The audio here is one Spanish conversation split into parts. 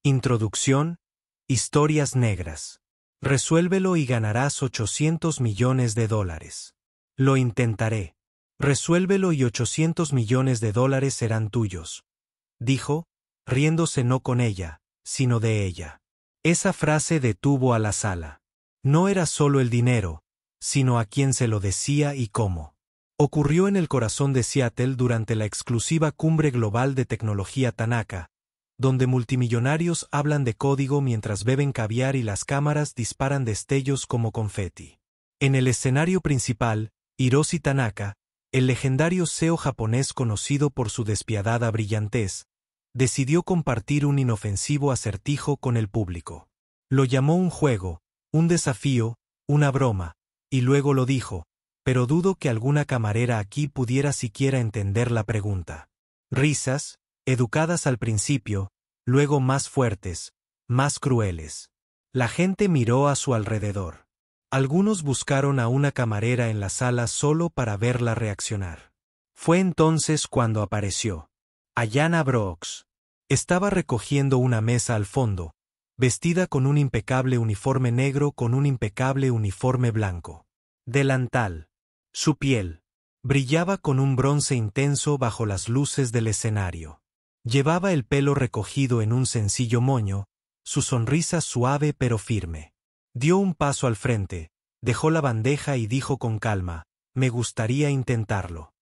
Introducción. Historias negras. Resuélvelo y ganarás $800 millones. Lo intentaré. Resuélvelo y $800 millones serán tuyos. Dijo, riéndose no con ella, sino de ella. Esa frase detuvo a la sala. No era solo el dinero, sino a quién se lo decía y cómo. Ocurrió en el corazón de Seattle durante la exclusiva cumbre global de tecnología Tanaka, donde multimillonarios hablan de código mientras beben caviar y las cámaras disparan destellos como confeti. En el escenario principal, Hiroshi Tanaka, el legendario CEO japonés conocido por su despiadada brillantez, decidió compartir un inofensivo acertijo con el público. Lo llamó un juego, un desafío, una broma, y luego lo dijo, pero dudo que alguna camarera aquí pudiera siquiera entender la pregunta. Risas, educadas al principio, luego más fuertes, más crueles. La gente miró a su alrededor. Algunos buscaron a una camarera en la sala solo para verla reaccionar. Fue entonces cuando apareció. Ayanna Brooks. Estaba recogiendo una mesa al fondo, vestida con un impecable uniforme negro con un impecable uniforme blanco. Delantal. Su piel brillaba con un bronce intenso bajo las luces del escenario. Llevaba el pelo recogido en un sencillo moño, su sonrisa suave pero firme. Dio un paso al frente, dejó la bandeja y dijo con calma, me gustaría intentarlo.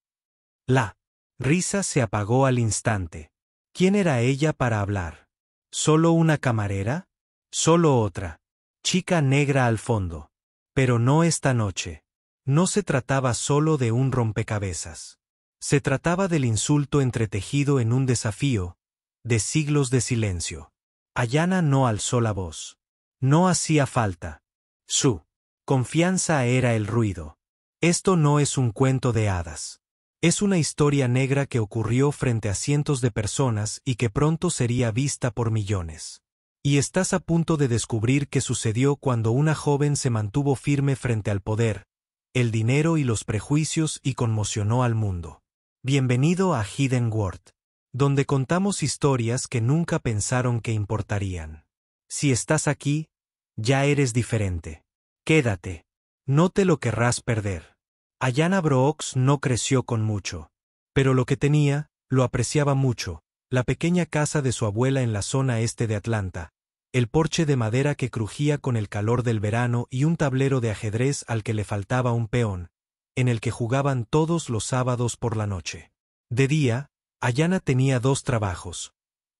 La risa se apagó al instante. ¿Quién era ella para hablar? ¿Solo una camarera? Solo otra. Chica negra al fondo. Pero no esta noche. No se trataba solo de un rompecabezas. Se trataba del insulto entretejido en un desafío, de siglos de silencio. Ayanna no alzó la voz. No hacía falta. Su confianza era el ruido. Esto no es un cuento de hadas. Es una historia negra que ocurrió frente a cientos de personas y que pronto sería vista por millones. Y estás a punto de descubrir qué sucedió cuando una joven se mantuvo firme frente al poder, el dinero y los prejuicios y conmocionó al mundo. Bienvenido a Hidden World, donde contamos historias que nunca pensaron que importarían. Si estás aquí, ya eres diferente. Quédate. No te lo querrás perder. Ayanna Brooks no creció con mucho. Pero lo que tenía, lo apreciaba mucho, la pequeña casa de su abuela en la zona este de Atlanta, el porche de madera que crujía con el calor del verano y un tablero de ajedrez al que le faltaba un peón, en el que jugaban todos los sábados por la noche. De día, Ayanna tenía 2 trabajos,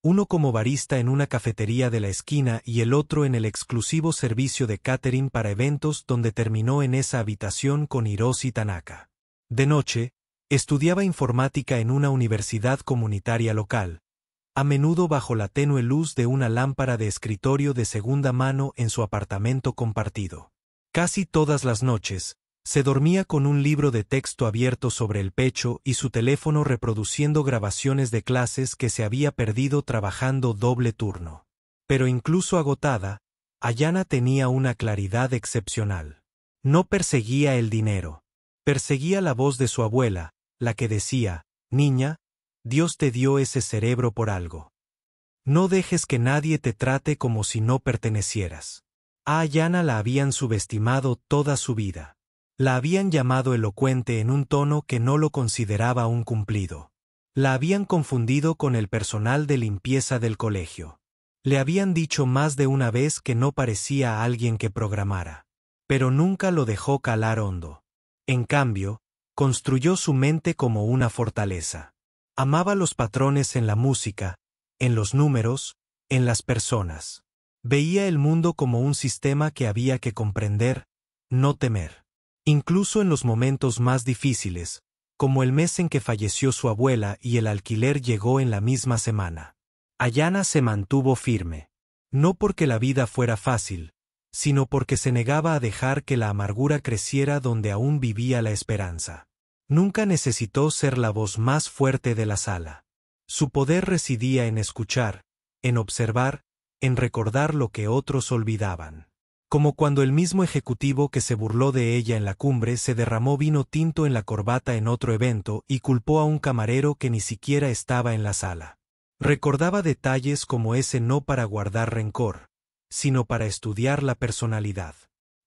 uno como barista en una cafetería de la esquina y el otro en el exclusivo servicio de catering para eventos donde terminó en esa habitación con Hiroshi Tanaka. De noche, estudiaba informática en una universidad comunitaria local, a menudo bajo la tenue luz de una lámpara de escritorio de segunda mano en su apartamento compartido. Casi todas las noches, se dormía con un libro de texto abierto sobre el pecho y su teléfono reproduciendo grabaciones de clases que se había perdido trabajando doble turno. Pero incluso agotada, Ayanna tenía una claridad excepcional. No perseguía el dinero. Perseguía la voz de su abuela, la que decía, niña, Dios te dio ese cerebro por algo. No dejes que nadie te trate como si no pertenecieras. A Ayanna la habían subestimado toda su vida. La habían llamado elocuente en un tono que no lo consideraba un cumplido. La habían confundido con el personal de limpieza del colegio. Le habían dicho más de una vez que no parecía a alguien que programara. Pero nunca lo dejó calar hondo. En cambio, construyó su mente como una fortaleza. Amaba los patrones en la música, en los números, en las personas. Veía el mundo como un sistema que había que comprender, no temer. Incluso en los momentos más difíciles, como el mes en que falleció su abuela y el alquiler llegó en la misma semana. Ayanna se mantuvo firme. No porque la vida fuera fácil, sino porque se negaba a dejar que la amargura creciera donde aún vivía la esperanza. Nunca necesitó ser la voz más fuerte de la sala. Su poder residía en escuchar, en observar, en recordar lo que otros olvidaban. Como cuando el mismo ejecutivo que se burló de ella en la cumbre se derramó vino tinto en la corbata en otro evento y culpó a un camarero que ni siquiera estaba en la sala. Recordaba detalles como ese no para guardar rencor, sino para estudiar la personalidad.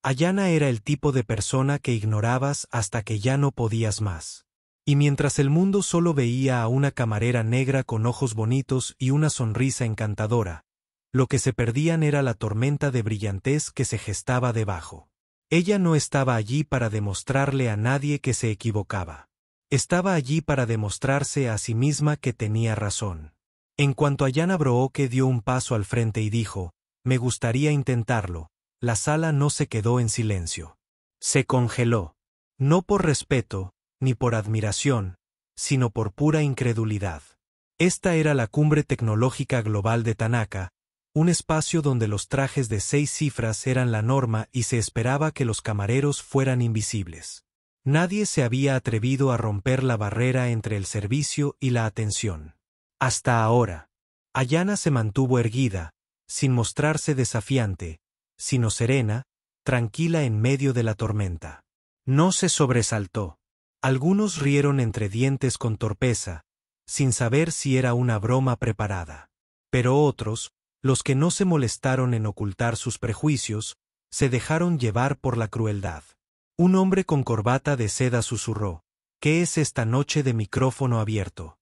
Ayana era el tipo de persona que ignorabas hasta que ya no podías más. Y mientras el mundo solo veía a una camarera negra con ojos bonitos y una sonrisa encantadora, lo que se perdían era la tormenta de brillantez que se gestaba debajo. Ella no estaba allí para demostrarle a nadie que se equivocaba. Estaba allí para demostrarse a sí misma que tenía razón. En cuanto Ayana Brooke dio un paso al frente y dijo, «Me gustaría intentarlo», la sala no se quedó en silencio. Se congeló. No por respeto, ni por admiración, sino por pura incredulidad. Esta era la cumbre tecnológica global de Tanaka, un espacio donde los trajes de 6 cifras eran la norma y se esperaba que los camareros fueran invisibles. Nadie se había atrevido a romper la barrera entre el servicio y la atención. Hasta ahora. Ayana se mantuvo erguida, sin mostrarse desafiante, sino serena, tranquila en medio de la tormenta. No se sobresaltó. Algunos rieron entre dientes con torpeza, sin saber si era una broma preparada. Pero otros, los que no se molestaron en ocultar sus prejuicios, se dejaron llevar por la crueldad. Un hombre con corbata de seda susurró, «¿Qué es esta noche de micrófono abierto?».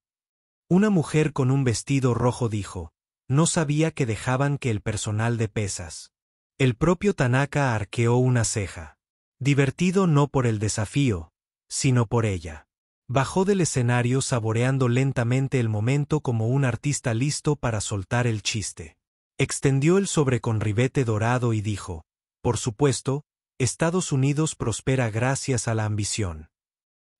Una mujer con un vestido rojo dijo, «No sabía que dejaban que el personal de pesas». El propio Tanaka arqueó una ceja. Divertido no por el desafío, sino por ella. Bajó del escenario saboreando lentamente el momento como un artista listo para soltar el chiste. Extendió el sobre con ribete dorado y dijo, «Por supuesto, Estados Unidos prospera gracias a la ambición».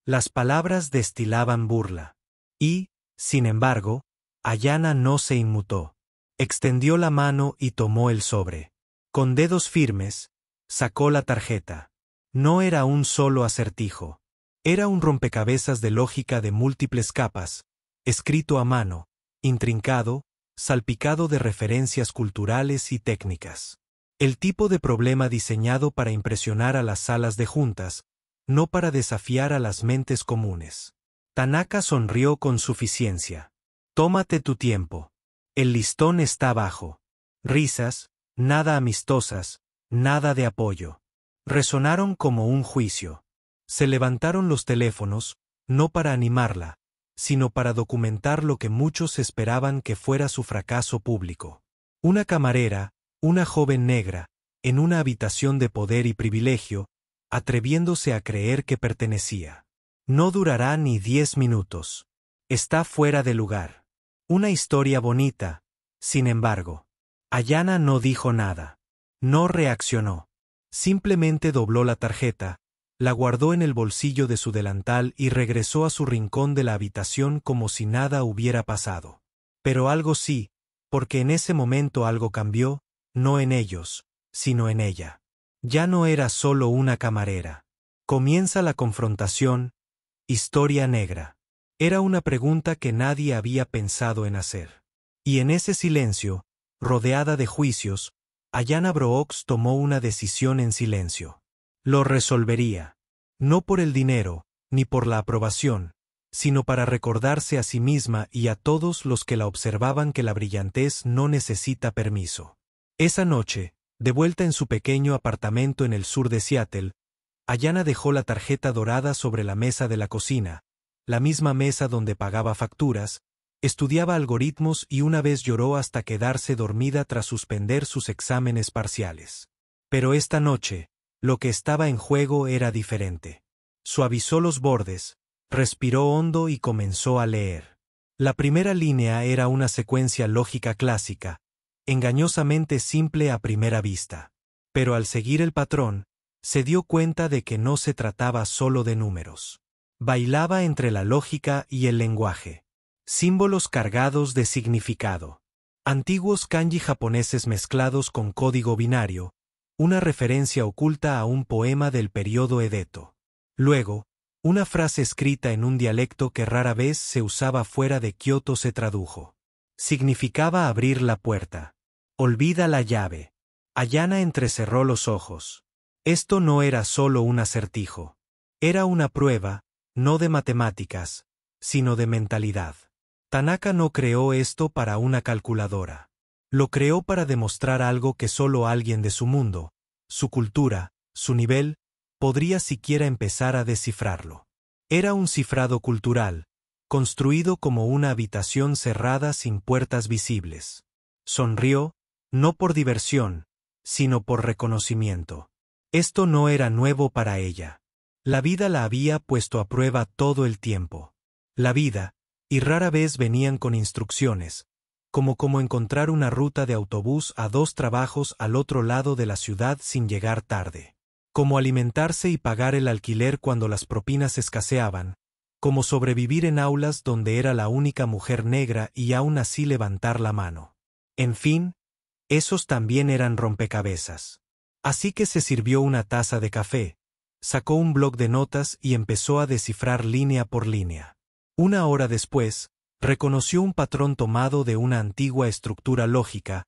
Las palabras destilaban burla. Y, sin embargo, Ayana no se inmutó. Extendió la mano y tomó el sobre. Con dedos firmes, sacó la tarjeta. No era un solo acertijo. Era un rompecabezas de lógica de múltiples capas, escrito a mano, intrincado, salpicado de referencias culturales y técnicas. El tipo de problema diseñado para impresionar a las salas de juntas, no para desafiar a las mentes comunes. Tanaka sonrió con suficiencia. «Tómate tu tiempo. El listón está bajo». Risas, nada amistosas, nada de apoyo. Resonaron como un juicio. Se levantaron los teléfonos, no para animarla, sino para documentar lo que muchos esperaban que fuera su fracaso público. Una camarera, una joven negra, en una habitación de poder y privilegio, atreviéndose a creer que pertenecía. No durará ni 10 minutos. Está fuera de lugar. Una historia bonita, sin embargo. Ayana no dijo nada. No reaccionó. Simplemente dobló la tarjeta, la guardó en el bolsillo de su delantal y regresó a su rincón de la habitación como si nada hubiera pasado. Pero algo sí, porque en ese momento algo cambió, no en ellos, sino en ella. Ya no era solo una camarera. Comienza la confrontación, historia negra. Era una pregunta que nadie había pensado en hacer. Y en ese silencio, rodeada de juicios, Ayana Brooks tomó una decisión en silencio. Lo resolvería. No por el dinero, ni por la aprobación, sino para recordarse a sí misma y a todos los que la observaban que la brillantez no necesita permiso. Esa noche, de vuelta en su pequeño apartamento en el sur de Seattle, Ayana dejó la tarjeta dorada sobre la mesa de la cocina, la misma mesa donde pagaba facturas, estudiaba algoritmos y una vez lloró hasta quedarse dormida tras suspender sus exámenes parciales. Pero esta noche, lo que estaba en juego era diferente. Suavizó los bordes, respiró hondo y comenzó a leer. La primera línea era una secuencia lógica clásica, engañosamente simple a primera vista. Pero al seguir el patrón, se dio cuenta de que no se trataba solo de números. Bailaba entre la lógica y el lenguaje. Símbolos cargados de significado. Antiguos kanji japoneses mezclados con código binario, una referencia oculta a un poema del periodo Edo. Luego, una frase escrita en un dialecto que rara vez se usaba fuera de Kioto se tradujo. Significaba abrir la puerta. Olvida la llave. Ayana entrecerró los ojos. Esto no era solo un acertijo. Era una prueba, no de matemáticas, sino de mentalidad. Tanaka no creó esto para una calculadora. Lo creó para demostrar algo que solo alguien de su mundo, su cultura, su nivel, podría siquiera empezar a descifrarlo. Era un cifrado cultural, construido como una habitación cerrada sin puertas visibles. Sonrió, no por diversión, sino por reconocimiento. Esto no era nuevo para ella. La vida la había puesto a prueba todo el tiempo. La vida, y rara vez venían con instrucciones, como encontrar una ruta de autobús a 2 trabajos al otro lado de la ciudad sin llegar tarde. Como alimentarse y pagar el alquiler cuando las propinas escaseaban, como sobrevivir en aulas donde era la única mujer negra y aún así levantar la mano. En fin, esos también eran rompecabezas. Así que se sirvió una taza de café, sacó un bloc de notas y empezó a descifrar línea por línea. 1 hora después, reconoció un patrón tomado de una antigua estructura lógica,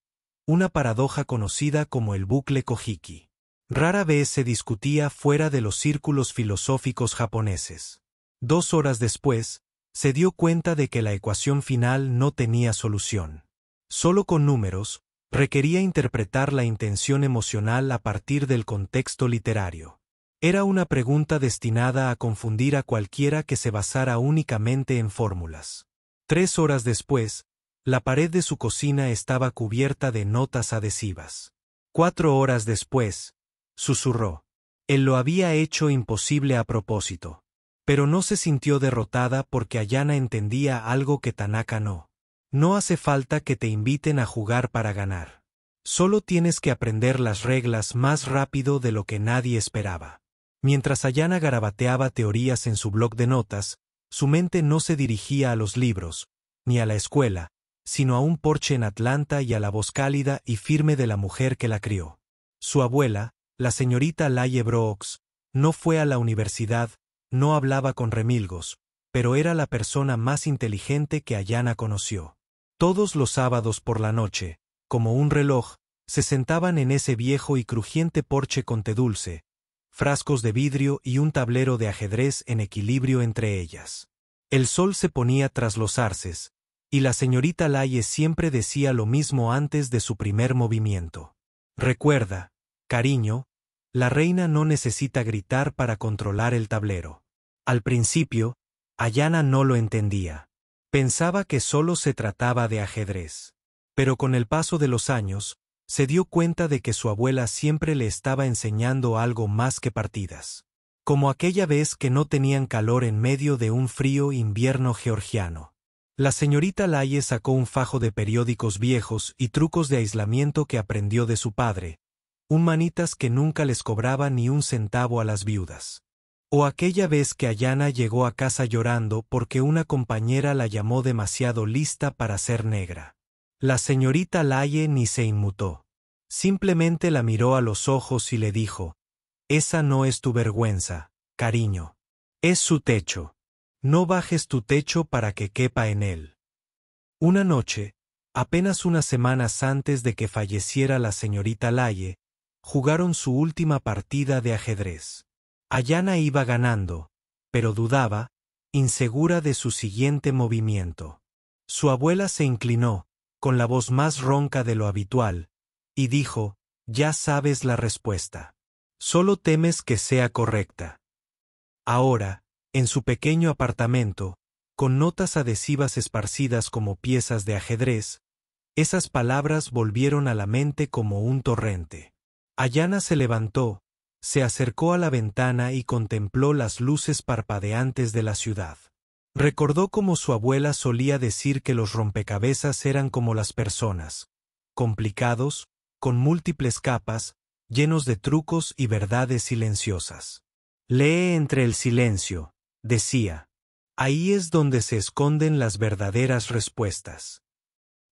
una paradoja conocida como el bucle Kojiki. Rara vez se discutía fuera de los círculos filosóficos japoneses. 2 horas después, se dio cuenta de que la ecuación final no tenía solución. Solo con números, requería interpretar la intención emocional a partir del contexto literario. Era una pregunta destinada a confundir a cualquiera que se basara únicamente en fórmulas. 3 horas después, la pared de su cocina estaba cubierta de notas adhesivas. 4 horas después, susurró. Él lo había hecho imposible a propósito. Pero no se sintió derrotada porque Ayana entendía algo que Tanaka no. No hace falta que te inviten a jugar para ganar. Solo tienes que aprender las reglas más rápido de lo que nadie esperaba. Mientras Ayana garabateaba teorías en su bloc de notas, su mente no se dirigía a los libros, ni a la escuela, sino a un porche en Atlanta y a la voz cálida y firme de la mujer que la crió. Su abuela, la señorita Laye Brooks, no fue a la universidad, no hablaba con remilgos, pero era la persona más inteligente que Ayana conoció. Todos los sábados por la noche, como un reloj, se sentaban en ese viejo y crujiente porche con té dulce, frascos de vidrio y un tablero de ajedrez en equilibrio entre ellas. El sol se ponía tras los arces, y la señorita Laye siempre decía lo mismo antes de su primer movimiento. Recuerda, cariño, la reina no necesita gritar para controlar el tablero. Al principio, Ayana no lo entendía. Pensaba que solo se trataba de ajedrez. Pero con el paso de los años, se dio cuenta de que su abuela siempre le estaba enseñando algo más que partidas. Como aquella vez que no tenían calor en medio de un frío invierno georgiano. La señorita Laye sacó un fajo de periódicos viejos y trucos de aislamiento que aprendió de su padre, un manitas que nunca les cobraba ni un centavo a las viudas. O aquella vez que Ayana llegó a casa llorando porque una compañera la llamó demasiado lista para ser negra. La señorita Laye ni se inmutó. Simplemente la miró a los ojos y le dijo: «Esa no es tu vergüenza, cariño. Es su techo. No bajes tu techo para que quepa en él». Una noche, apenas unas semanas antes de que falleciera la señorita Laye, jugaron su última partida de ajedrez. Ayana iba ganando, pero dudaba, insegura de su siguiente movimiento. Su abuela se inclinó, con la voz más ronca de lo habitual, y dijo: «Ya sabes la respuesta. Solo temes que sea correcta». Ahora, en su pequeño apartamento, con notas adhesivas esparcidas como piezas de ajedrez, esas palabras volvieron a la mente como un torrente. Ayana se levantó, se acercó a la ventana y contempló las luces parpadeantes de la ciudad. Recordó cómo su abuela solía decir que los rompecabezas eran como las personas, complicados, con múltiples capas, llenos de trucos y verdades silenciosas. «Lee entre el silencio», decía. «Ahí es donde se esconden las verdaderas respuestas».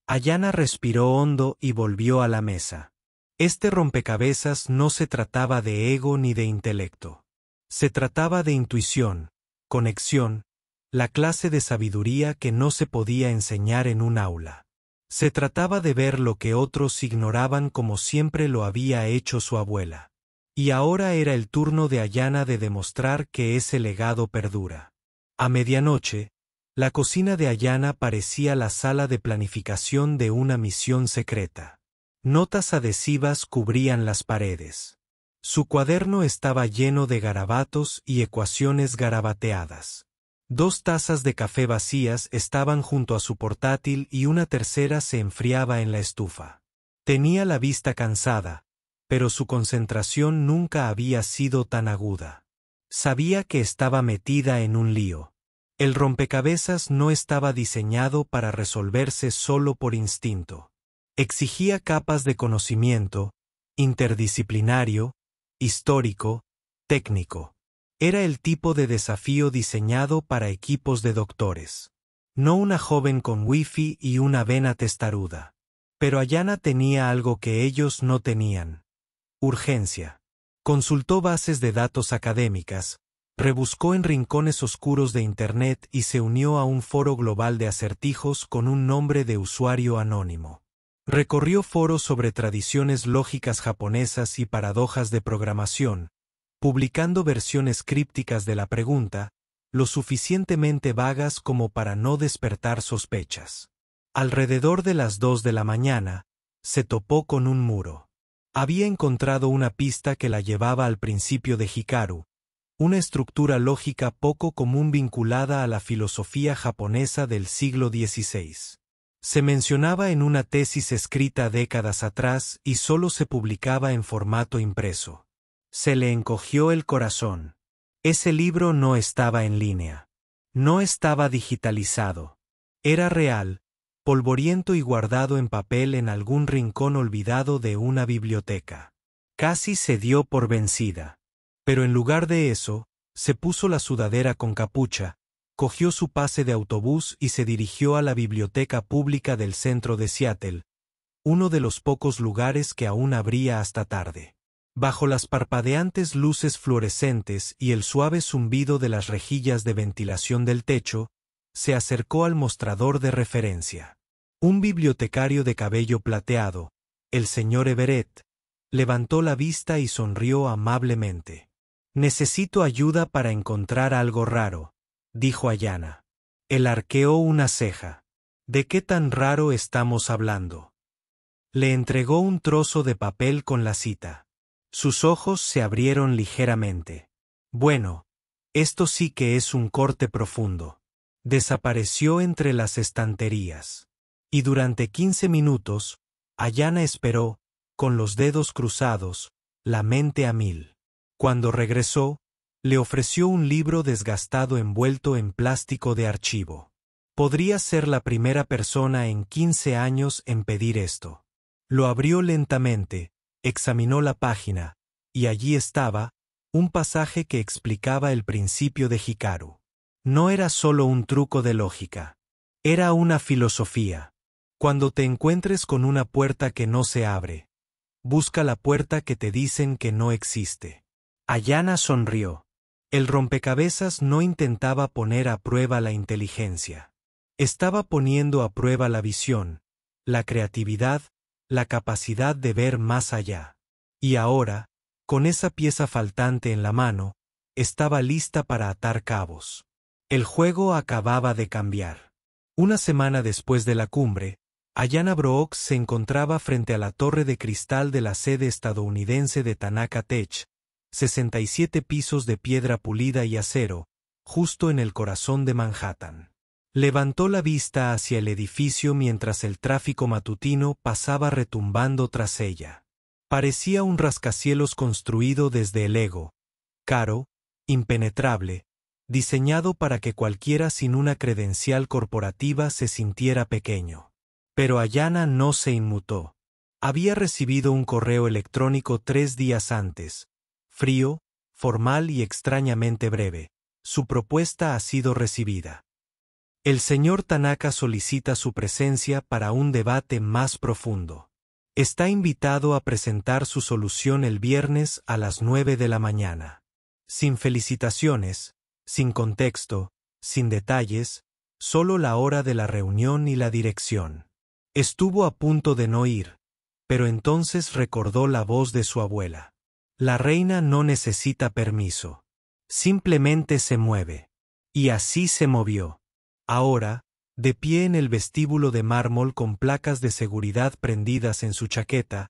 Ayana respiró hondo y volvió a la mesa. Este rompecabezas no se trataba de ego ni de intelecto. Se trataba de intuición, conexión, la clase de sabiduría que no se podía enseñar en un aula. Se trataba de ver lo que otros ignoraban como siempre lo había hecho su abuela. Y ahora era el turno de Ayana de demostrar que ese legado perdura. A medianoche, La cocina de Ayana parecía la sala de planificación de una misión secreta. Notas adhesivas cubrían las paredes. Su cuaderno estaba lleno de garabatos y ecuaciones garabateadas. 2 tazas de café vacías estaban junto a su portátil y una tercera se enfriaba en la estufa. Tenía la vista cansada, pero su concentración nunca había sido tan aguda. Sabía que estaba metida en un lío. El rompecabezas no estaba diseñado para resolverse solo por instinto. Exigía capas de conocimiento, interdisciplinario, histórico, técnico. Era el tipo de desafío diseñado para equipos de doctores. No una joven con wifi y una vena testaruda. Pero Ayana tenía algo que ellos no tenían. Urgencia. Consultó bases de datos académicas, rebuscó en rincones oscuros de Internet y se unió a un foro global de acertijos con un nombre de usuario anónimo. Recorrió foros sobre tradiciones lógicas japonesas y paradojas de programación, publicando versiones crípticas de la pregunta, lo suficientemente vagas como para no despertar sospechas. Alrededor de las 2 de la mañana, se topó con un muro. Había encontrado una pista que la llevaba al principio de Hikaru, una estructura lógica poco común vinculada a la filosofía japonesa del siglo XVI. Se mencionaba en una tesis escrita décadas atrás y solo se publicaba en formato impreso. Se le encogió el corazón. Ese libro no estaba en línea. No estaba digitalizado. Era real, polvoriento y guardado en papel en algún rincón olvidado de una biblioteca. Casi se dio por vencida. Pero en lugar de eso, se puso la sudadera con capucha, cogió su pase de autobús y se dirigió a la biblioteca pública del centro de Seattle, uno de los pocos lugares que aún abría hasta tarde. Bajo las parpadeantes luces fluorescentes y el suave zumbido de las rejillas de ventilación del techo, se acercó al mostrador de referencia. Un bibliotecario de cabello plateado, el señor Everett, levantó la vista y sonrió amablemente. «Necesito ayuda para encontrar algo raro», dijo Ayana. Él arqueó una ceja. «¿De qué tan raro estamos hablando?» Le entregó un trozo de papel con la cita. Sus ojos se abrieron ligeramente. «Bueno, esto sí que es un corte profundo». Desapareció entre las estanterías. Y durante 15 minutos, Ayana esperó, con los dedos cruzados, la mente a mil. Cuando regresó, le ofreció un libro desgastado envuelto en plástico de archivo. Podría ser la primera persona en 15 años en pedir esto. Lo abrió lentamente, examinó la página, y allí estaba, un pasaje que explicaba el principio de Hikaru. No era solo un truco de lógica. Era una filosofía. Cuando te encuentres con una puerta que no se abre, busca la puerta que te dicen que no existe. Ayana sonrió. El rompecabezas no intentaba poner a prueba la inteligencia. Estaba poniendo a prueba la visión, la creatividad, la capacidad de ver más allá. Y ahora, con esa pieza faltante en la mano, estaba lista para atar cabos. El juego acababa de cambiar. Una semana después de la cumbre, Ayana Brooks se encontraba frente a la torre de cristal de la sede estadounidense de Tanaka Tech, 67 pisos de piedra pulida y acero, justo en el corazón de Manhattan. Levantó la vista hacia el edificio mientras el tráfico matutino pasaba retumbando tras ella. Parecía un rascacielos construido desde el ego, caro, impenetrable, diseñado para que cualquiera sin una credencial corporativa se sintiera pequeño. Pero Ayana no se inmutó. Había recibido un correo electrónico 3 días antes, frío, formal y extrañamente breve. Su propuesta ha sido recibida. El señor Tanaka solicita su presencia para un debate más profundo. Está invitado a presentar su solución el viernes a las 9 de la mañana. Sin felicitaciones, sin contexto, sin detalles, solo la hora de la reunión y la dirección. Estuvo a punto de no ir, pero entonces recordó la voz de su abuela. La reina no necesita permiso. Simplemente se mueve. Y así se movió. Ahora, de pie en el vestíbulo de mármol con placas de seguridad prendidas en su chaqueta,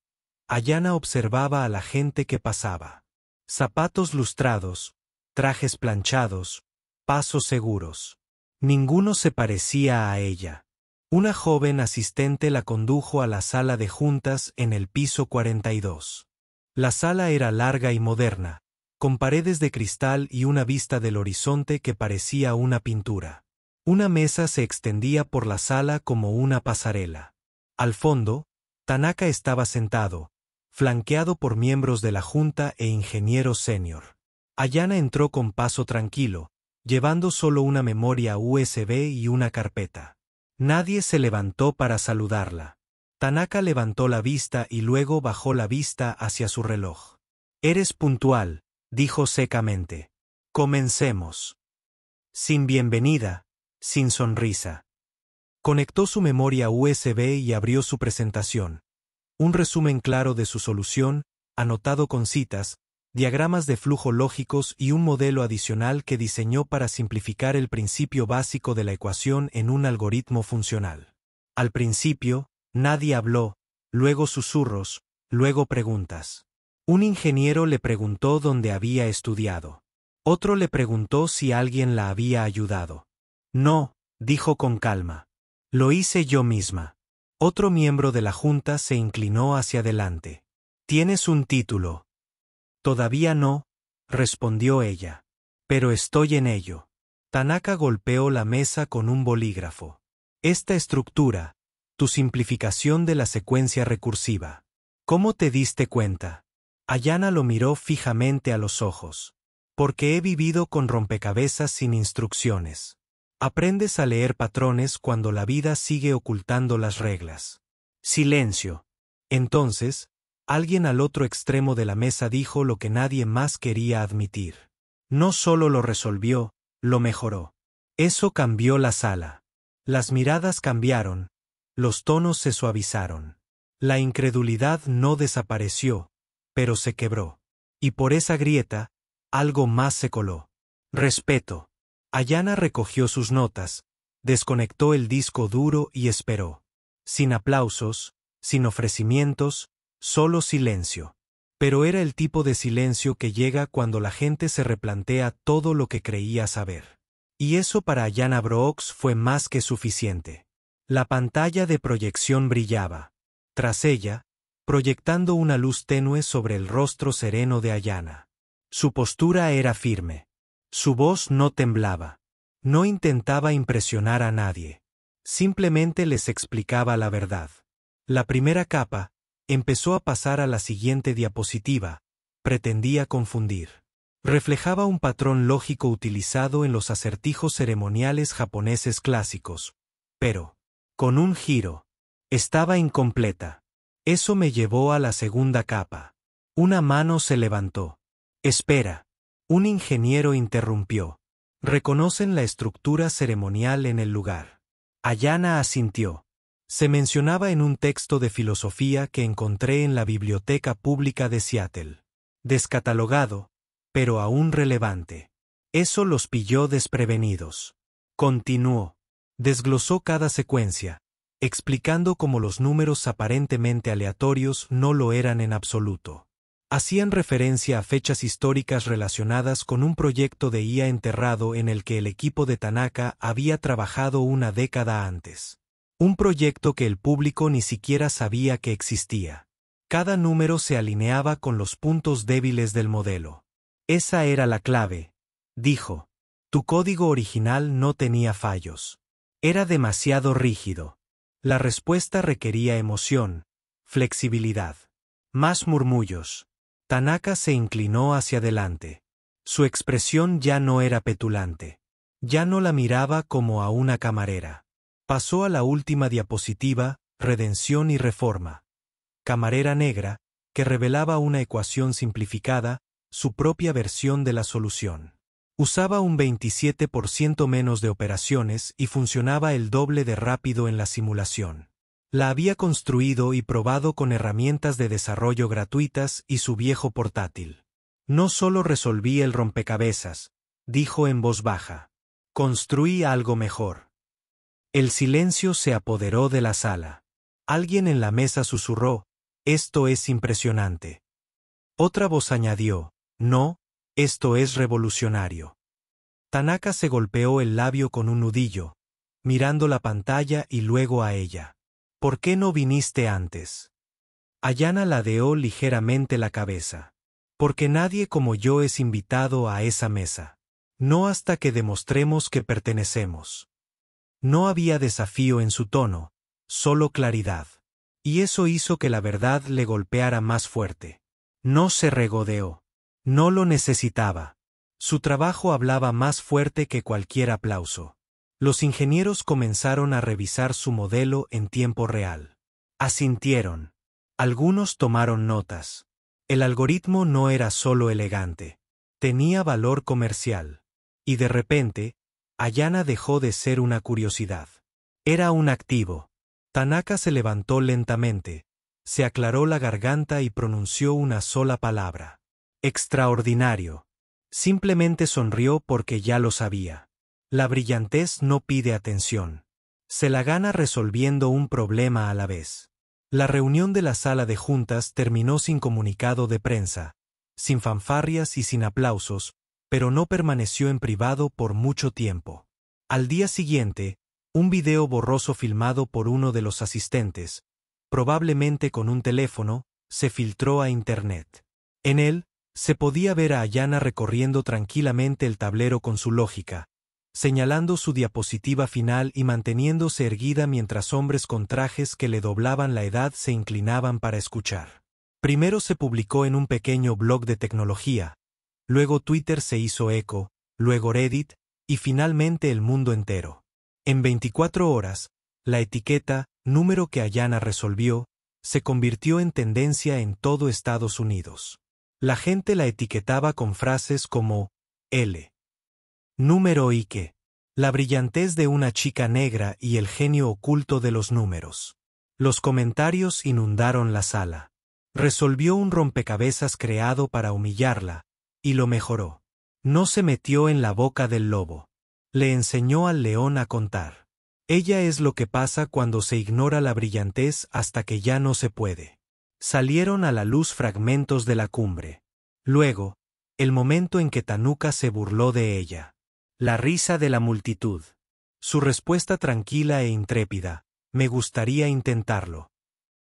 Ayanna observaba a la gente que pasaba. Zapatos lustrados, trajes planchados, pasos seguros. Ninguno se parecía a ella. Una joven asistente la condujo a la sala de juntas en el piso 42. La sala era larga y moderna, con paredes de cristal y una vista del horizonte que parecía una pintura. Una mesa se extendía por la sala como una pasarela. Al fondo, Tanaka estaba sentado, flanqueado por miembros de la junta e ingenieros senior. Ayanna entró con paso tranquilo, llevando solo una memoria USB y una carpeta. Nadie se levantó para saludarla. Tanaka levantó la vista y luego bajó la vista hacia su reloj. «Eres puntual», dijo secamente. «Comencemos». Sin bienvenida, sin sonrisa. Conectó su memoria USB y abrió su presentación. Un resumen claro de su solución, anotado con citas, diagramas de flujo lógicos y un modelo adicional que diseñó para simplificar el principio básico de la ecuación en un algoritmo funcional. Al principio, nadie habló, luego susurros, luego preguntas. Un ingeniero le preguntó dónde había estudiado. Otro le preguntó si alguien la había ayudado. «No», dijo con calma. «Lo hice yo misma». Otro miembro de la junta se inclinó hacia adelante. «¿Tienes un título?» «Todavía no», respondió ella. «Pero estoy en ello». Tanaka golpeó la mesa con un bolígrafo. «Esta estructura, tu simplificación de la secuencia recursiva. ¿Cómo te diste cuenta?» Ayanna lo miró fijamente a los ojos. «Porque he vivido con rompecabezas sin instrucciones. Aprendes a leer patrones cuando la vida sigue ocultando las reglas». Silencio. Entonces, alguien al otro extremo de la mesa dijo lo que nadie más quería admitir. No solo lo resolvió, lo mejoró. Eso cambió la sala. Las miradas cambiaron, los tonos se suavizaron. La incredulidad no desapareció, pero se quebró. Y por esa grieta, algo más se coló. Respeto. Ayanna recogió sus notas, desconectó el disco duro y esperó. Sin aplausos, sin ofrecimientos, solo silencio. Pero era el tipo de silencio que llega cuando la gente se replantea todo lo que creía saber. Y eso para Ayanna Brooks fue más que suficiente. La pantalla de proyección brillaba. Tras ella, proyectando una luz tenue sobre el rostro sereno de Ayanna. Su postura era firme. Su voz no temblaba. No intentaba impresionar a nadie. Simplemente les explicaba la verdad. La primera capa empezó a pasar a la siguiente diapositiva. Pretendía confundir. Reflejaba un patrón lógico utilizado en los acertijos ceremoniales japoneses clásicos. Pero, con un giro, estaba incompleta. Eso me llevó a la segunda capa. Una mano se levantó. «Espera». Un ingeniero interrumpió. «¿Reconocen la estructura ceremonial en el lugar?» Ayanna asintió. Se mencionaba en un texto de filosofía que encontré en la Biblioteca Pública de Seattle. Descatalogado, pero aún relevante. Eso los pilló desprevenidos. Continuó. Desglosó cada secuencia, explicando cómo los números aparentemente aleatorios no lo eran en absoluto. Hacían referencia a fechas históricas relacionadas con un proyecto de IA enterrado en el que el equipo de Tanaka había trabajado una década antes. Un proyecto que el público ni siquiera sabía que existía. Cada número se alineaba con los puntos débiles del modelo. «Esa era la clave», dijo. «Tu código original no tenía fallos. Era demasiado rígido. La respuesta requería emoción, flexibilidad». Más murmullos. Tanaka se inclinó hacia adelante. Su expresión ya no era petulante. Ya no la miraba como a una camarera. Pasó a la última diapositiva, redención y reforma. Camarera negra, que revelaba una ecuación simplificada, su propia versión de la solución. Usaba un 27% menos de operaciones y funcionaba el doble de rápido en la simulación. La había construido y probado con herramientas de desarrollo gratuitas y su viejo portátil. «No solo resolví el rompecabezas», dijo en voz baja. «Construí algo mejor». El silencio se apoderó de la sala. Alguien en la mesa susurró: «Esto es impresionante». Otra voz añadió: «No, esto es revolucionario». Tanaka se golpeó el labio con un nudillo, mirando la pantalla y luego a ella. «¿Por qué no viniste antes?» Ayana ladeó ligeramente la cabeza. «Porque nadie como yo es invitado a esa mesa. No hasta que demostremos que pertenecemos». No había desafío en su tono, solo claridad. Y eso hizo que la verdad le golpeara más fuerte. No se regodeó. No lo necesitaba. Su trabajo hablaba más fuerte que cualquier aplauso. Los ingenieros comenzaron a revisar su modelo en tiempo real. Asintieron. Algunos tomaron notas. El algoritmo no era solo elegante. Tenía valor comercial. Y de repente, Ayana dejó de ser una curiosidad. Era un activo. Tanaka se levantó lentamente, se aclaró la garganta y pronunció una sola palabra. «Extraordinario». Simplemente sonrió porque ya lo sabía. La brillantez no pide atención. Se la gana resolviendo un problema a la vez. La reunión de la sala de juntas terminó sin comunicado de prensa, sin fanfarrias y sin aplausos, pero no permaneció en privado por mucho tiempo. Al día siguiente, un video borroso filmado por uno de los asistentes, probablemente con un teléfono, se filtró a Internet. En él, se podía ver a Ayana recorriendo tranquilamente el tablero con su lógica, señalando su diapositiva final y manteniéndose erguida mientras hombres con trajes que le doblaban la edad se inclinaban para escuchar. Primero se publicó en un pequeño blog de tecnología, luego Twitter se hizo eco, luego Reddit, y finalmente el mundo entero. En 24 horas, la etiqueta, número que Ayana resolvió, se convirtió en tendencia en todo Estados Unidos. La gente la etiquetaba con frases como L. Número y que. La brillantez de una chica negra y el genio oculto de los números. Los comentarios inundaron la sala. Resolvió un rompecabezas creado para humillarla, y lo mejoró. No se metió en la boca del lobo. Le enseñó al león a contar. Ella es lo que pasa cuando se ignora la brillantez hasta que ya no se puede. Salieron a la luz fragmentos de la cumbre. Luego, el momento en que Tanuka se burló de ella. La risa de la multitud. Su respuesta tranquila e intrépida: «Me gustaría intentarlo».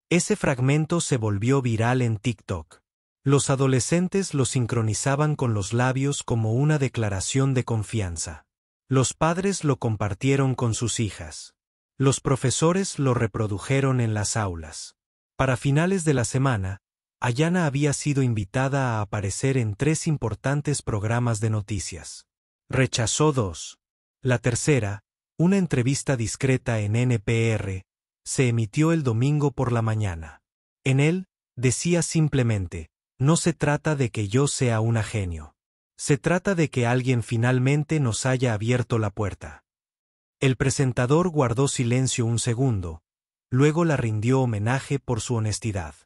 Ese fragmento se volvió viral en TikTok. Los adolescentes lo sincronizaban con los labios como una declaración de confianza. Los padres lo compartieron con sus hijas. Los profesores lo reprodujeron en las aulas. Para finales de la semana, Ayana había sido invitada a aparecer en 3 importantes programas de noticias. Rechazó 2. La tercera, una entrevista discreta en NPR, se emitió el domingo por la mañana. En él, decía simplemente: «No se trata de que yo sea una genio. Se trata de que alguien finalmente nos haya abierto la puerta». El presentador guardó silencio un segundo, luego la rindió homenaje por su honestidad.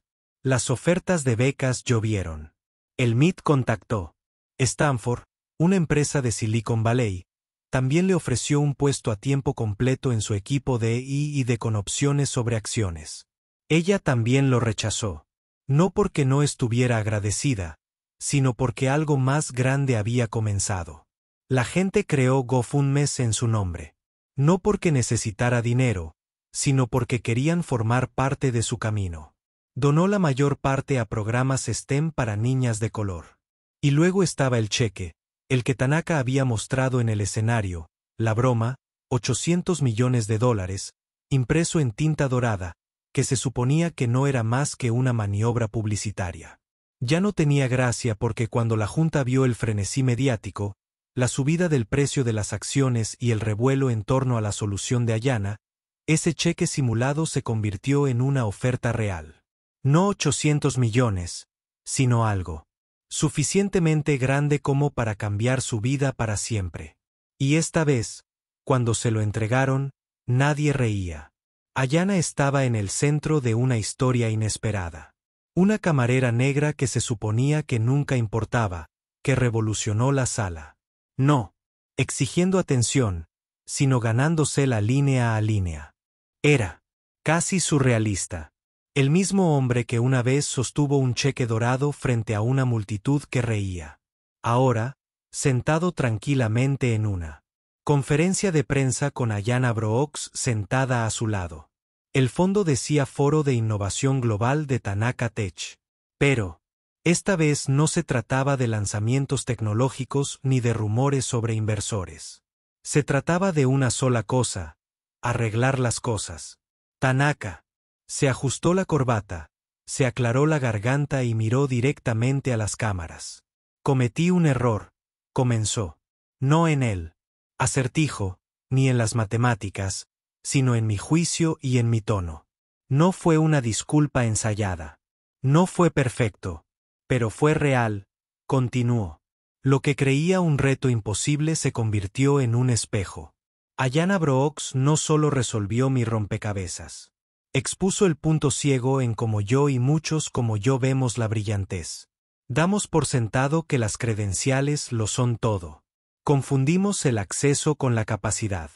Las ofertas de becas llovieron. El MIT contactó. Stanford, una empresa de Silicon Valley, también le ofreció un puesto a tiempo completo en su equipo de I+D con opciones sobre acciones. Ella también lo rechazó. No porque no estuviera agradecida, sino porque algo más grande había comenzado. La gente creó GoFundMes en su nombre. No porque necesitara dinero, sino porque querían formar parte de su camino. Donó la mayor parte a programas STEM para niñas de color. Y luego estaba el cheque, el que Tanaka había mostrado en el escenario, la broma, $800 millones, impreso en tinta dorada, que se suponía que no era más que una maniobra publicitaria. Ya no tenía gracia porque cuando la Junta vio el frenesí mediático, la subida del precio de las acciones y el revuelo en torno a la solución de Ayana, ese cheque simulado se convirtió en una oferta real. No 800 millones, sino algo suficientemente grande como para cambiar su vida para siempre. Y esta vez, cuando se lo entregaron, nadie reía. Ayana estaba en el centro de una historia inesperada. Una camarera negra que se suponía que nunca importaba, que revolucionó la sala. No, exigiendo atención, sino ganándosela línea a línea. Era casi surrealista. El mismo hombre que una vez sostuvo un cheque dorado frente a una multitud que reía. Ahora, sentado tranquilamente en una conferencia de prensa con Ayanna Brooks sentada a su lado. El fondo decía Foro de Innovación Global de Tanaka Tech. Pero, esta vez no se trataba de lanzamientos tecnológicos ni de rumores sobre inversores. Se trataba de una sola cosa: arreglar las cosas. Tanaka se ajustó la corbata, se aclaró la garganta y miró directamente a las cámaras. Cometí un error, comenzó. No en el acertijo, ni en las matemáticas, sino en mi juicio y en mi tono. No fue una disculpa ensayada. No fue perfecto, pero fue real, continuó. Lo que creía un reto imposible se convirtió en un espejo. Ayanna Brooks no solo resolvió mi rompecabezas. Expuso el punto ciego en cómo yo y muchos como yo vemos la brillantez. Damos por sentado que las credenciales lo son todo. Confundimos el acceso con la capacidad.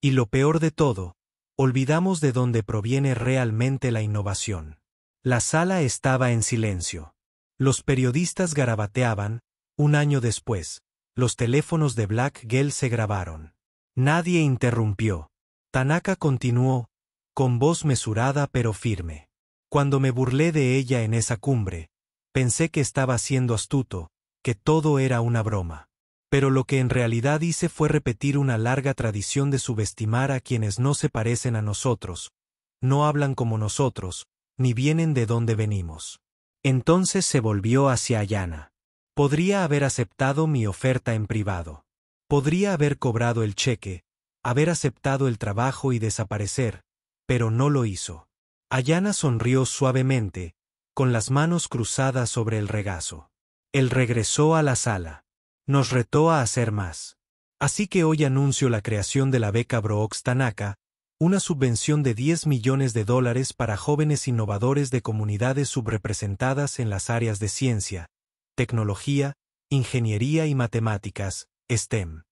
Y lo peor de todo, olvidamos de dónde proviene realmente la innovación. La sala estaba en silencio. Los periodistas garabateaban. Un año después, los teléfonos de Black Gel se grabaron. Nadie interrumpió. Tanaka continuó, con voz mesurada pero firme. Cuando me burlé de ella en esa cumbre, pensé que estaba siendo astuto, que todo era una broma. Pero lo que en realidad hice fue repetir una larga tradición de subestimar a quienes no se parecen a nosotros, no hablan como nosotros, ni vienen de donde venimos. Entonces se volvió hacia Ayanna. Podría haber aceptado mi oferta en privado. Podría haber cobrado el cheque, haber aceptado el trabajo y desaparecer, pero no lo hizo. Ayanna sonrió suavemente, con las manos cruzadas sobre el regazo. Él regresó a la sala. Nos retó a hacer más. Así que hoy anuncio la creación de la beca Brooks Tanaka, una subvención de $10 millones para jóvenes innovadores de comunidades subrepresentadas en las áreas de ciencia, tecnología, ingeniería y matemáticas, STEM.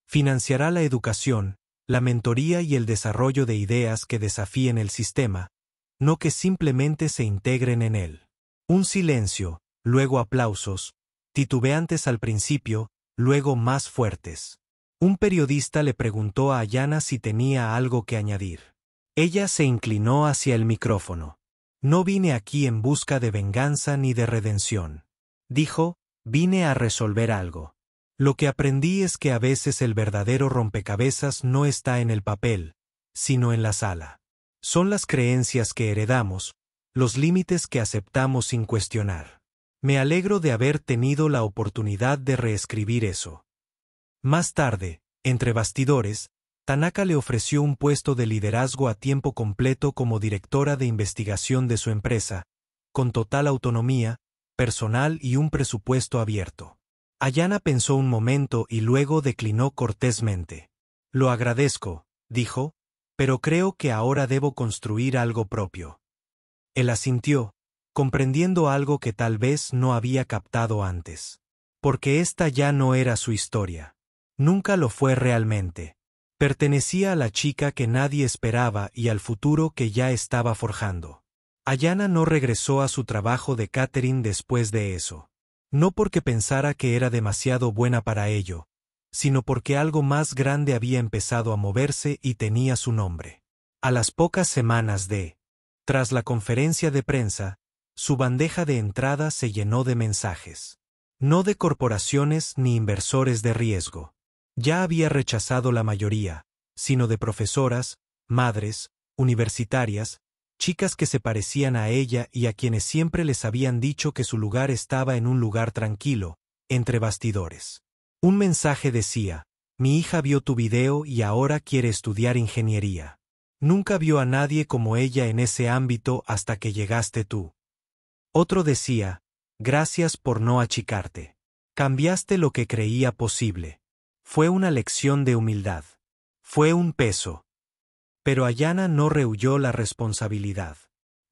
Financiará la educación, la mentoría y el desarrollo de ideas que desafíen el sistema, no que simplemente se integren en él. Un silencio, luego aplausos, titubeantes al principio, luego más fuertes. Un periodista le preguntó a Ayanna si tenía algo que añadir. Ella se inclinó hacia el micrófono. No vine aquí en busca de venganza ni de redención. Dijo, vine a resolver algo. Lo que aprendí es que a veces el verdadero rompecabezas no está en el papel, sino en la sala. Son las creencias que heredamos, los límites que aceptamos sin cuestionar. Me alegro de haber tenido la oportunidad de reescribir eso. Más tarde, entre bastidores, Tanaka le ofreció un puesto de liderazgo a tiempo completo como directora de investigación de su empresa, con total autonomía, personal y un presupuesto abierto. Ayanna pensó un momento y luego declinó cortésmente. Lo agradezco, dijo, pero creo que ahora debo construir algo propio. Él asintió, comprendiendo algo que tal vez no había captado antes. Porque esta ya no era su historia. Nunca lo fue realmente. Pertenecía a la chica que nadie esperaba y al futuro que ya estaba forjando. Ayanna no regresó a su trabajo de catering después de eso. No porque pensara que era demasiado buena para ello, sino porque algo más grande había empezado a moverse y tenía su nombre. A las pocas semanas tras la conferencia de prensa, su bandeja de entrada se llenó de mensajes. No de corporaciones ni inversores de riesgo. Ya había rechazado la mayoría, sino de profesoras, madres, universitarias, chicas que se parecían a ella y a quienes siempre les habían dicho que su lugar estaba en un lugar tranquilo, entre bastidores. Un mensaje decía, mi hija vio tu video y ahora quiere estudiar ingeniería. Nunca vio a nadie como ella en ese ámbito hasta que llegaste tú. Otro decía, gracias por no achicarte. Cambiaste lo que creía posible. Fue una lección de humildad. Fue un peso. Pero Ayanna no rehuyó la responsabilidad.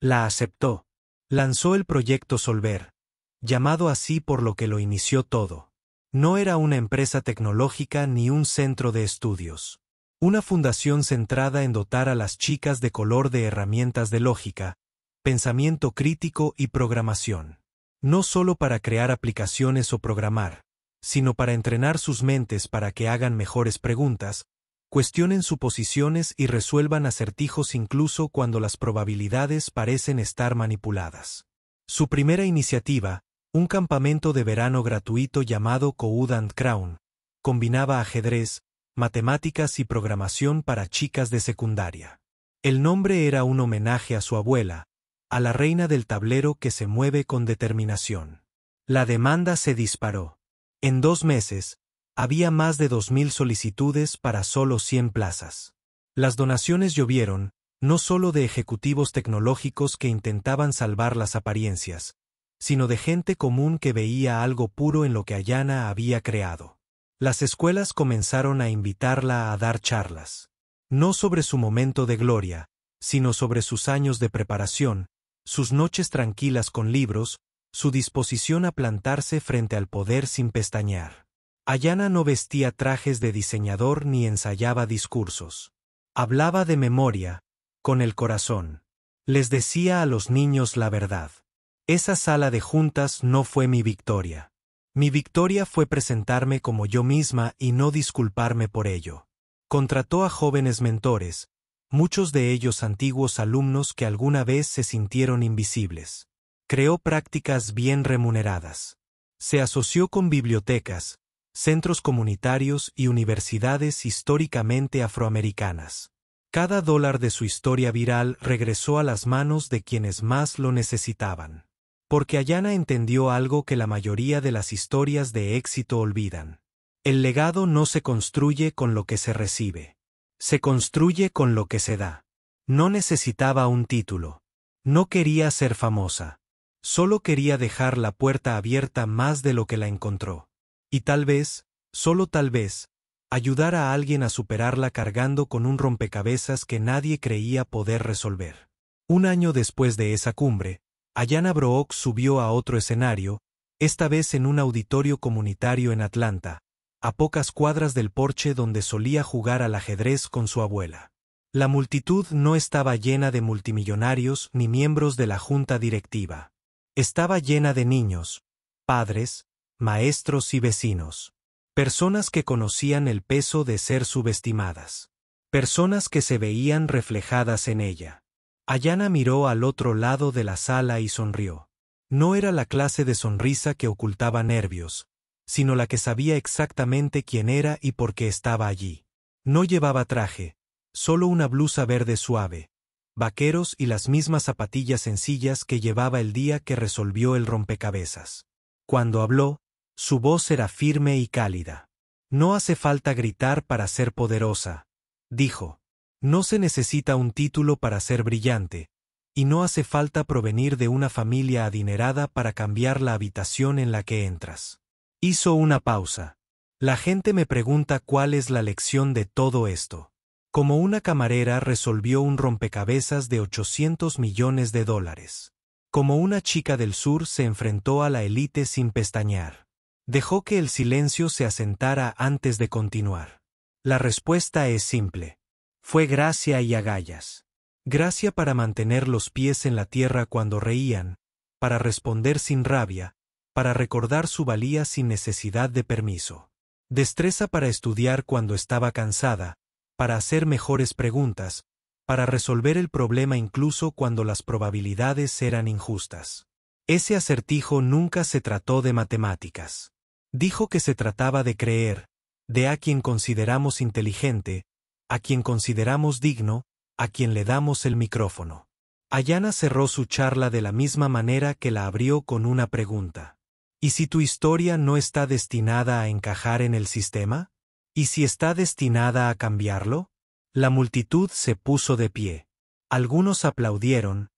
La aceptó. Lanzó el proyecto Solver, llamado así por lo que lo inició todo. No era una empresa tecnológica ni un centro de estudios. Una fundación centrada en dotar a las chicas de color de herramientas de lógica, pensamiento crítico y programación. No solo para crear aplicaciones o programar, sino para entrenar sus mentes para que hagan mejores preguntas, cuestionen suposiciones y resuelvan acertijos incluso cuando las probabilidades parecen estar manipuladas. Su primera iniciativa, un campamento de verano gratuito llamado Code and Crown, combinaba ajedrez, matemáticas y programación para chicas de secundaria. El nombre era un homenaje a su abuela, a la reina del tablero que se mueve con determinación. La demanda se disparó. En 2 meses, había más de 2000 solicitudes para solo 100 plazas. Las donaciones llovieron, no solo de ejecutivos tecnológicos que intentaban salvar las apariencias, sino de gente común que veía algo puro en lo que Ayanna había creado. Las escuelas comenzaron a invitarla a dar charlas. No sobre su momento de gloria, sino sobre sus años de preparación, sus noches tranquilas con libros, su disposición a plantarse frente al poder sin pestañear. Ayanna no vestía trajes de diseñador ni ensayaba discursos. Hablaba de memoria, con el corazón. Les decía a los niños la verdad. Esa sala de juntas no fue mi victoria. Mi victoria fue presentarme como yo misma y no disculparme por ello. Contrató a jóvenes mentores, muchos de ellos antiguos alumnos que alguna vez se sintieron invisibles. Creó prácticas bien remuneradas. Se asoció con bibliotecas, centros comunitarios y universidades históricamente afroamericanas. Cada dólar de su historia viral regresó a las manos de quienes más lo necesitaban. Porque Ayanna entendió algo que la mayoría de las historias de éxito olvidan. El legado no se construye con lo que se recibe. Se construye con lo que se da. No necesitaba un título. No quería ser famosa. Solo quería dejar la puerta abierta más de lo que la encontró. Y tal vez, solo tal vez, ayudar a alguien a superarla cargando con un rompecabezas que nadie creía poder resolver. 1 año después de esa cumbre, Ayanna Brook subió a otro escenario, esta vez en un auditorio comunitario en Atlanta, a pocas cuadras del porche donde solía jugar al ajedrez con su abuela. La multitud no estaba llena de multimillonarios ni miembros de la junta directiva. Estaba llena de niños, padres, maestros y vecinos. Personas que conocían el peso de ser subestimadas. Personas que se veían reflejadas en ella. Ayanna miró al otro lado de la sala y sonrió. No era la clase de sonrisa que ocultaba nervios, sino la que sabía exactamente quién era y por qué estaba allí. No llevaba traje, solo una blusa verde suave, vaqueros y las mismas zapatillas sencillas que llevaba el día que resolvió el rompecabezas. Cuando habló, su voz era firme y cálida. No hace falta gritar para ser poderosa, dijo. No se necesita un título para ser brillante, y no hace falta provenir de una familia adinerada para cambiar la habitación en la que entras. Hizo una pausa. La gente me pregunta cuál es la lección de todo esto. Como una camarera resolvió un rompecabezas de $800 millones. Como una chica del sur se enfrentó a la élite sin pestañear. Dejó que el silencio se asentara antes de continuar. La respuesta es simple. Fue gracia y agallas. Gracia para mantener los pies en la tierra cuando reían, para responder sin rabia, para recordar su valía sin necesidad de permiso. Destreza para estudiar cuando estaba cansada, para hacer mejores preguntas, para resolver el problema incluso cuando las probabilidades eran injustas. Ese acertijo nunca se trató de matemáticas. Dijo que se trataba de creer, de a quien consideramos inteligente, a quien consideramos digno, a quien le damos el micrófono. Ayanna cerró su charla de la misma manera que la abrió con una pregunta. ¿Y si tu historia no está destinada a encajar en el sistema? ¿Y si está destinada a cambiarlo? La multitud se puso de pie. Algunos aplaudieron,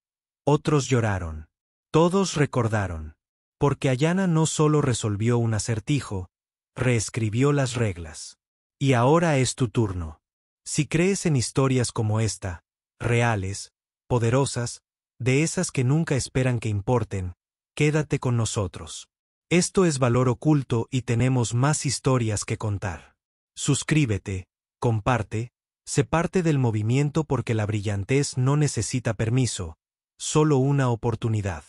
otros lloraron. Todos recordaron. Porque Ayanna no solo resolvió un acertijo, reescribió las reglas. Y ahora es tu turno. Si crees en historias como esta, reales, poderosas, de esas que nunca esperan que importen, quédate con nosotros. Esto es Valor Oculto y tenemos más historias que contar. Suscríbete, comparte, Sé parte del movimiento porque la brillantez no necesita permiso, solo una oportunidad.